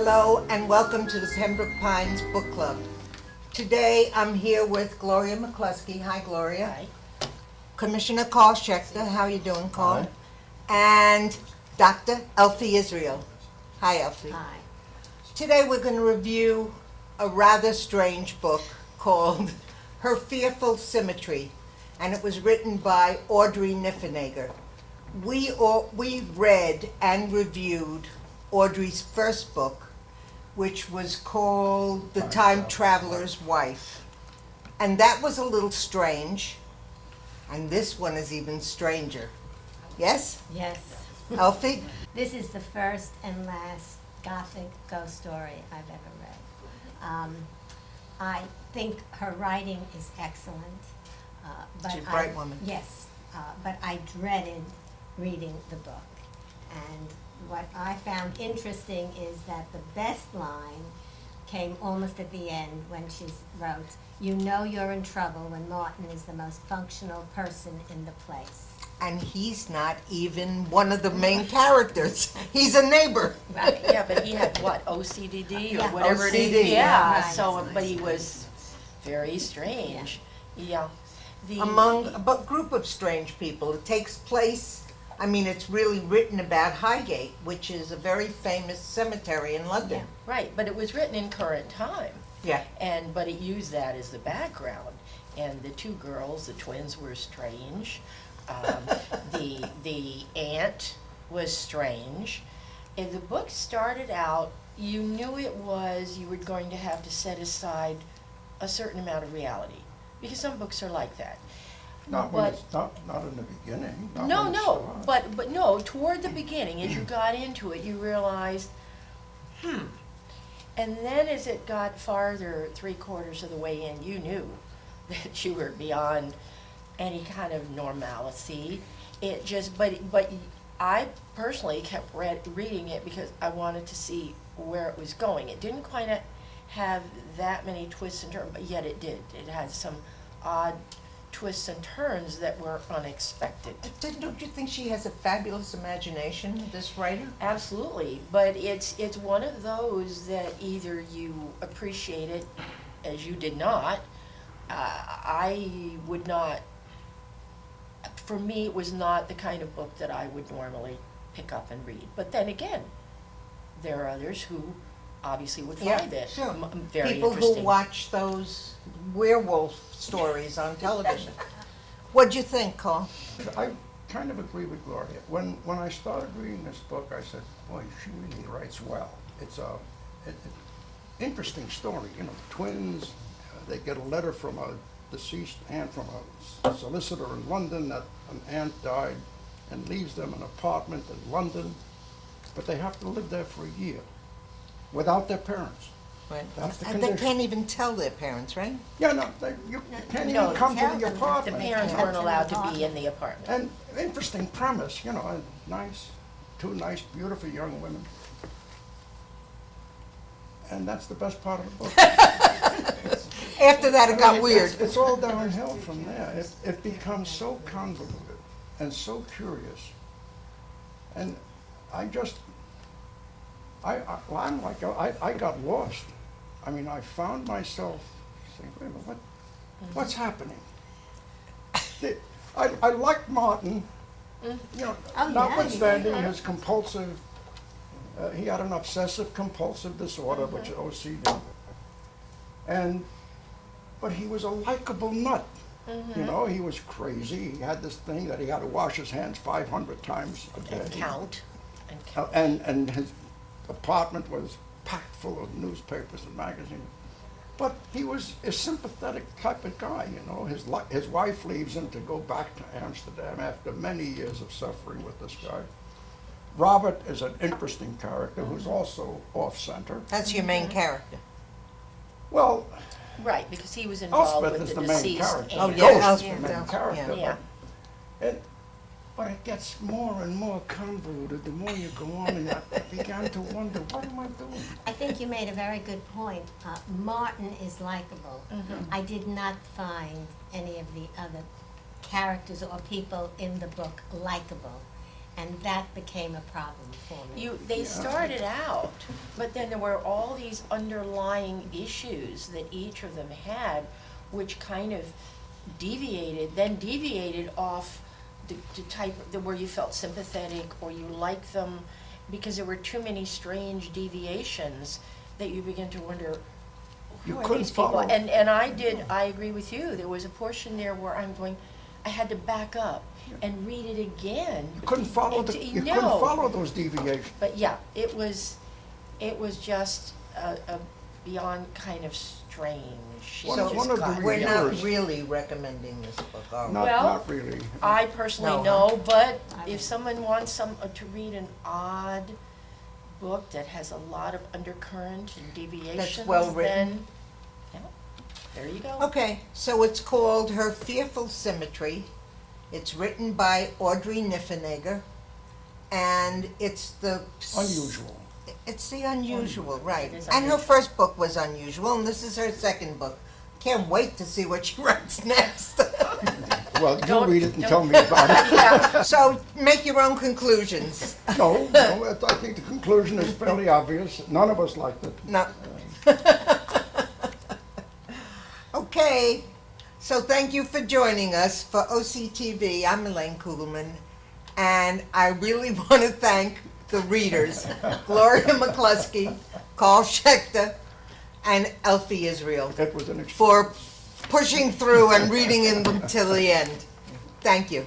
Hello and welcome to the Pembroke Pines Book Club. Today I'm here with Gloria McCluskey. Hi, Gloria. Hi. Commissioner Carl Schechter. How are you doing, Carl? Hi. And Dr. Elfie Israel. Hi, Elfie. Hi. Today we're going to review a rather strange book called Her Fearful Symmetry, and it was written by Audrey Niffenegger. We read and reviewed Audrey's first book, which was called The Time Traveler's Wife. And that was a little strange, and this one is even stranger. Yes? Yes. Elfie? This is the first and last Gothic ghost story I've ever read. I think her writing is excellent. But She's a bright woman. Yes, but I dreaded reading the book. And what I found interesting is that the best line came almost at the end when she wrote, "You know you're in trouble when Martin is the most functional person in the place." And he's not even one of the main characters. He's a neighbor. Right. Yeah, but he had what, OCDD or Yeah. whatever it OCD, is? yeah. Right. So, but he was very strange. Yeah. Among a group of strange people. It takes place, I mean, it's really written about Highgate, which is a very famous cemetery in London. Right, but it was written in current time. Yeah. But it used that as the background. And the two girls, the twins, were strange. The aunt was strange. And the book started out, you knew you were going to have to set aside a certain amount of reality. Because some books are like that. Not when it's not in the beginning. Not No, when it no, starts. but no, toward the beginning, as you got into it, you realized, And then as it got farther, 3/4 of the way in, you knew that you were beyond any kind of normalcy. It just, but I personally kept reading it because I wanted to see where it was going. It didn't quite have that many twists and turns, but yet it did. It had some odd twists and turns that were unexpected. Don't you think she has a fabulous imagination, this writer? Absolutely, but it's one of those that either you appreciate it, as you did not. I would not. For me, it was not the kind of book that I would normally pick up and read. But then again, there are others who obviously would find it sure. very People interesting. who watch those werewolf stories on television. What'd you think, Carl? I kind of agree with Gloria. When I started reading this book, I said, boy, she really writes well. It's a interesting story. You know, twins, they get a letter from a deceased aunt from a solicitor in London that an aunt died and leaves them an apartment in London, but they have to live there for a year without their parents. Right. That's the And they condition. can't even tell their parents, right? Yeah, no, you can't No, even come tell to them the that apartment. The parents Yeah. weren't allowed to be in the apartment. And interesting premise, you know, two nice, beautiful young women. And that's the best part of the book. After that, it got weird. It's all downhill from there. It becomes so convoluted and so curious. And I got lost. I mean, I found myself saying, wait a minute, what's happening? I liked Martin, you know, Oh, yeah, notwithstanding his compulsive, he had an obsessive compulsive disorder, which is OCD. But he was a likable nut. You know, he was crazy. He had this thing that he had to wash his hands 500 times a day. And count. And count. And his apartment was packed full of newspapers and magazines. But he was a sympathetic type of guy, you know. His wife leaves him to go back to Amsterdam after many years of suffering with this guy. Robert is an interesting character who's also off-center. That's your main character. Well, Right, because he was involved Elspeth with is the the main deceased character. Oh, aunt. yeah, Ghost Elspeth, is the main character. Yeah. But it gets more and more convoluted the more you go on, and I began to wonder, what am I doing? I think you made a very good point. Martin is likable. I did not find any of the other characters or people in the book likable. And that became a problem for me. They started out, but then there were all these underlying issues that each of them had, which kind of deviated off the type, where you felt sympathetic or you liked them, because there were too many strange deviations that you begin to wonder, You who are couldn't these people? follow. And I agree with you, there was a portion there where I'm going, I had to back up and read it again. You couldn't follow And you no. couldn't follow those deviations. But yeah, it was just a beyond kind of strange. It One just of the got- We're not Reviewers. really recommending this book, are we? Not, Well, not really. I personally No, know, but I if would- someone wants to read an odd book that has a lot of undercurrent and deviations, well written. then, yeah, there you go. Okay, so it's called Her Fearful Symmetry. It's written by Audrey Niffenegger, and it's the Unusual. It's the unusual, right? It is And her unusual. first book was unusual, and this is her second book. Can't wait to see what she writes next. Well, you Don't- read it and don't- tell me about it. Yeah, So make your own conclusions. No, I think the conclusion is fairly obvious. None of us liked it. No. Okay, so thank you for joining us for OCTV. I'm Elaine Kugelman, and I really want to thank the readers, Gloria McCluskey, Carl Schechter, and Elfie Israel, It was an for pushing through and reading them till the end. Thank you.